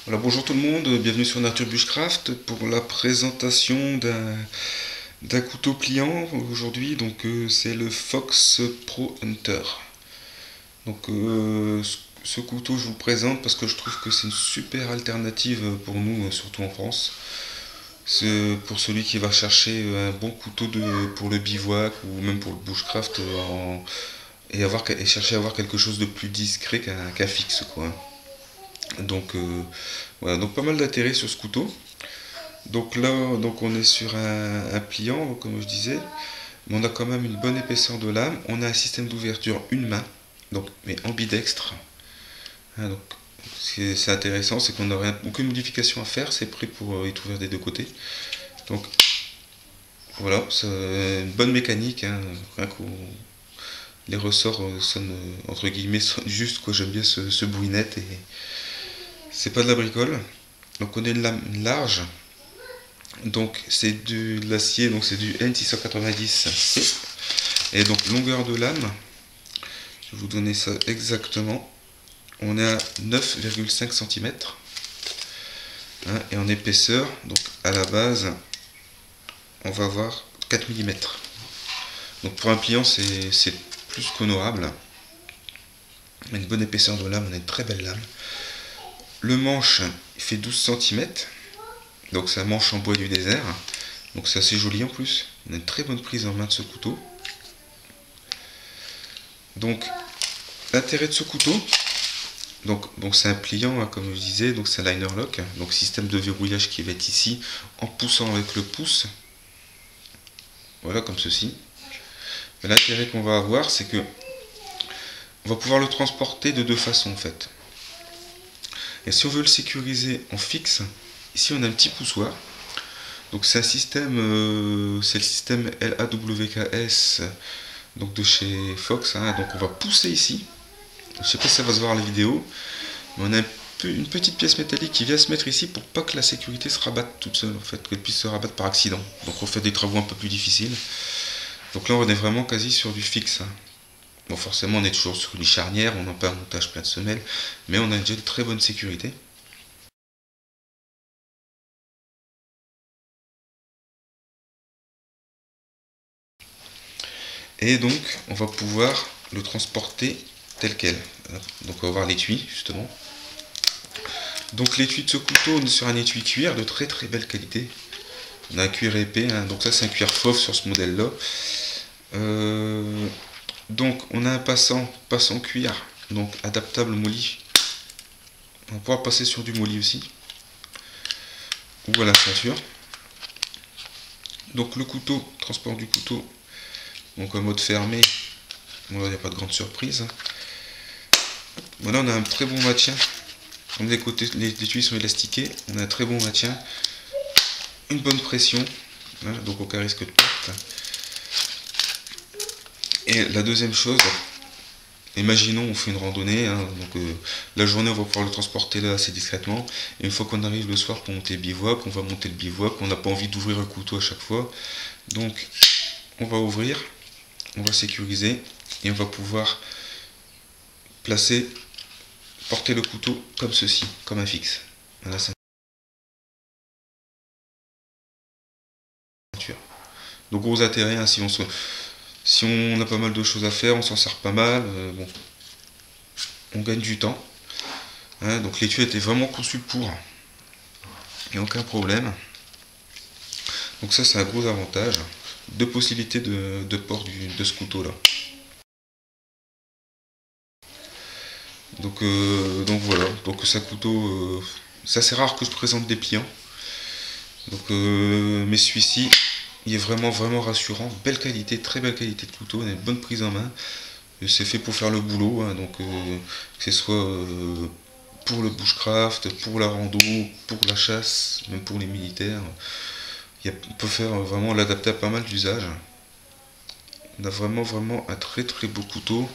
Voilà, bonjour tout le monde, bienvenue sur Nature Bushcraft pour la présentation d'un couteau pliant aujourd'hui. Donc c'est le Fox Pro Hunter. Donc ce couteau je vous le présente parce que je trouve que c'est une super alternative pour nous, surtout en France. C'est pour celui qui va chercher un bon couteau pour le bivouac ou même pour le bushcraft et chercher à avoir quelque chose de plus discret qu'un fixe quoi. Donc voilà, donc pas mal d'intérêt sur ce couteau. Donc là, donc on est sur un pliant, comme je disais, mais on a quand même une bonne épaisseur de lame. On a un système d'ouverture une main, donc mais ambidextre. Hein, donc c'est intéressant, c'est qu'on n'aurait aucune modification à faire, c'est prêt pour être ouvert des deux côtés. Donc voilà, c'est une bonne mécanique. Hein, les ressorts sonnent entre guillemets sonnent juste quoi. J'aime bien ce bruit-net et c'est pas de la bricole. Donc on a une lame large. Donc c'est de l'acier, donc c'est du N690C. Et donc longueur de lame, je vais vous donner ça exactement. On est à 9,5 cm. Hein, et en épaisseur, donc à la base, on va avoir 4 mm. Donc pour un pliant, c'est plus qu'honorable. On a une bonne épaisseur de lame, on a une très belle lame. Le manche, il fait 12 cm. Donc c'est un manche en bois du désert. Donc c'est assez joli en plus. On a une très bonne prise en main de ce couteau. Donc l'intérêt de ce couteau, donc c'est un pliant hein, comme je disais, donc c'est un liner lock, donc système de verrouillage qui va être ici en poussant avec le pouce. Voilà comme ceci. L'intérêt qu'on va avoir, c'est que on va pouvoir le transporter de deux façons en fait. Et si on veut le sécuriser en fixe, ici on a un petit poussoir. Donc c'est un système, c'est le système LAWKS donc de chez Fox. Hein, donc on va pousser ici. Je sais pas si ça va se voir à la vidéo, mais on a une petite pièce métallique qui vient se mettre ici pour pas que la sécurité se rabatte toute seule en fait, qu'elle puisse se rabattre par accident. Donc on fait des travaux un peu plus difficiles. Donc là on est vraiment quasi sur du fixe. Hein. Bon forcément on est toujours sur une charnière, on n'a pas un montage plein de semelles, mais on a déjà une très bonne sécurité. Et donc on va pouvoir le transporter tel quel. Donc on va voir l'étui justement. Donc l'étui de ce couteau, on est sur un étui cuir de très très belle qualité. On a un cuir épais, hein, donc ça c'est un cuir fauve sur ce modèle là. Donc on a un passant cuir, donc adaptable molly. On va pouvoir passer sur du molly aussi. Ou à la ceinture. Donc le couteau, transport du couteau, donc en mode fermé, bon là il n'y a pas de grande surprise. Voilà, on a un très bon maintien. Comme les côtés, les tuyaux sont élastiqués, on a un très bon maintien. Une bonne pression, hein, donc aucun risque de perte. Et la deuxième chose, imaginons on fait une randonnée, hein, donc la journée on va pouvoir le transporter là assez discrètement, et une fois qu'on arrive le soir pour monter le bivouac, on va monter le bivouac, on n'a pas envie d'ouvrir un couteau à chaque fois, donc on va ouvrir, on va sécuriser, et on va pouvoir porter le couteau comme ceci, comme un fixe, à la ceinture. Donc gros intérêt, hein, si on a pas mal de choses à faire, on s'en sert pas mal, bon, on gagne du temps. Hein, donc l'étui était vraiment conçu pour, il n'y a aucun problème. Donc ça c'est un gros avantage. Deux possibilités de port de ce couteau là. Donc voilà, donc c'est un couteau, c'est assez rare que je présente des pliants. Donc, mais celui-ci, il est vraiment vraiment rassurant, belle qualité, très belle qualité de couteau, on a une bonne prise en main. C'est fait pour faire le boulot, hein, donc que ce soit pour le bushcraft, pour la rando, pour la chasse, même pour les militaires. On peut faire vraiment l'adapter à pas mal d'usages. On a vraiment vraiment un très très beau couteau.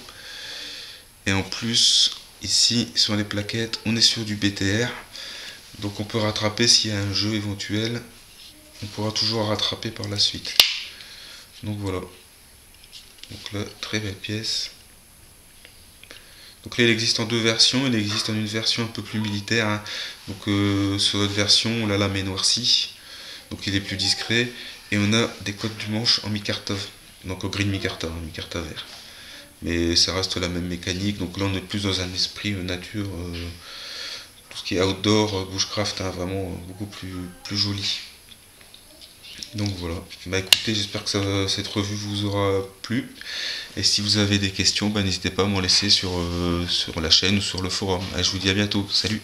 Et en plus, ici sur les plaquettes, on est sur du BTR. Donc on peut rattraper s'il y a un jeu éventuel. On pourra toujours rattraper par la suite. Donc voilà. Donc là, très belle pièce. Donc là il existe en deux versions, il existe en une version un peu plus militaire, hein. Donc sur notre version la lame est noircie, donc il est plus discret, et on a des codes du manche en micarta, donc au green micarta, hein, micarta vert. Mais ça reste la même mécanique, donc là on est plus dans un esprit nature, tout ce qui est outdoor, bushcraft, hein, vraiment beaucoup plus joli. Donc voilà, bah écoutez, j'espère que cette revue vous aura plu. Et si vous avez des questions, bah, n'hésitez pas à m'en laisser sur la chaîne ou sur le forum. Allez, je vous dis à bientôt, salut!